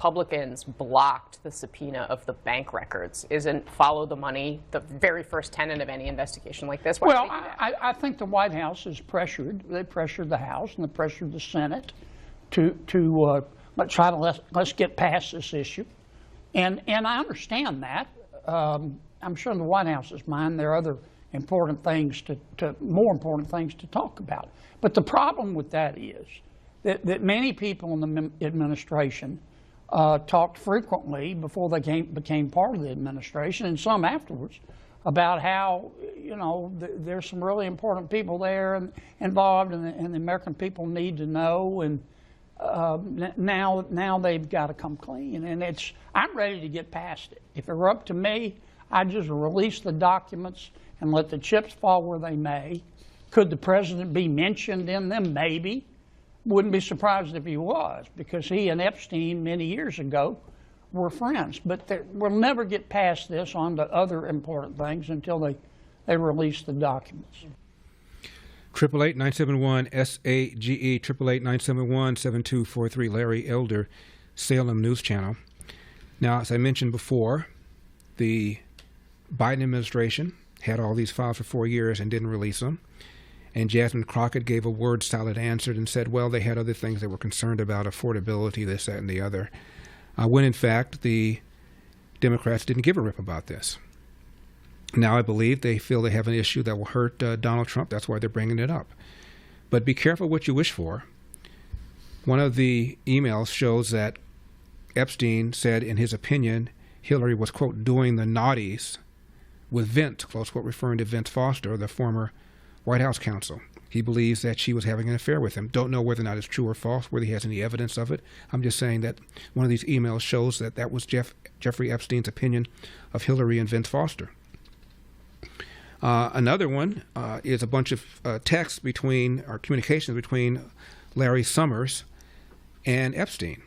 Republicans blocked the subpoena of the bank records? Isn't follow the money the very first tenet of any investigation like this? Well, I think the White House is pressured. They pressured the House and they pressured the Senate to let's get past this issue. And I understand that. I'm sure in the White House's mind there are other important things more important things to talk about. But the problem with that is that many people in the administration talked frequently before they became part of the administration, and some afterwards, about how, you know, there's some really important people there and involved, and the American people need to know, and now they've got to come clean. And I'm ready to get past it. If it were up to me, I'd just release the documents and let the chips fall where they may. Could the president be mentioned in them? Maybe. Wouldn't be surprised if he was, because he and Epstein many years ago were friends. But we'll never get past this on to other important things until they release the documents. 888-971-SAGE, 888-971-7243, Larry Elder, Salem News Channel. Now, as I mentioned before, the Biden administration had all these files for 4 years and didn't release them. And Jasmine Crockett gave a word-salad answer and said, well, they had other things they were concerned about, affordability, this, that, and the other. When, in fact, the Democrats didn't give a rip about this. Now I believe they feel they have an issue that will hurt Donald Trump. That's why they're bringing it up. But be careful what you wish for. One of the emails shows that Epstein said, in his opinion, Hillary was, quote, doing the naughties with Vince, close quote, referring to Vince Foster, the former White House counsel. He believes that she was having an affair with him. Don't know whether or not it's true or false, whether he has any evidence of it. I'm just saying that one of these emails shows that that was Jeffrey Epstein's opinion of Hillary and Vince Foster. Another one is a bunch of texts communications between Larry Summers and Epstein.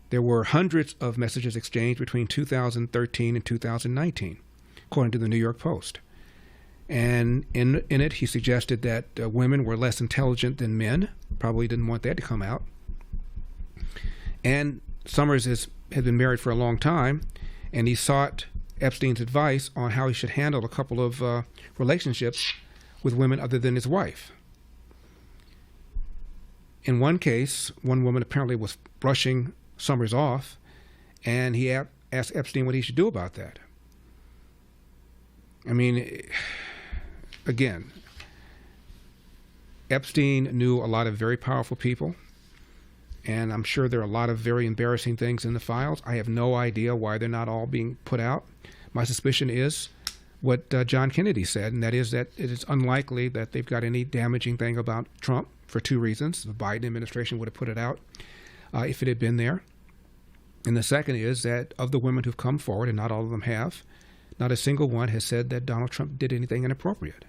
There were hundreds of messages exchanged between 2013 and 2019, according to the New York Post. And in it, he suggested that women were less intelligent than men. Probably didn't want that to come out. And Summers has been married for a long time, and he sought Epstein's advice on how he should handle a couple of relationships with women other than his wife. In one case, one woman apparently was brushing Summers off, and he asked Epstein what he should do about that. I mean, again, Epstein knew a lot of very powerful people, and I'm sure there are a lot of very embarrassing things in the files. I have no idea why they're not all being put out. My suspicion is what John Kennedy said, and that is that it is unlikely that they've got any damaging thing about Trump for two reasons. The Biden administration would have put it out if it had been there. And the second is that of the women who've come forward, and not all of them have, not a single one has said that Donald Trump did anything inappropriate.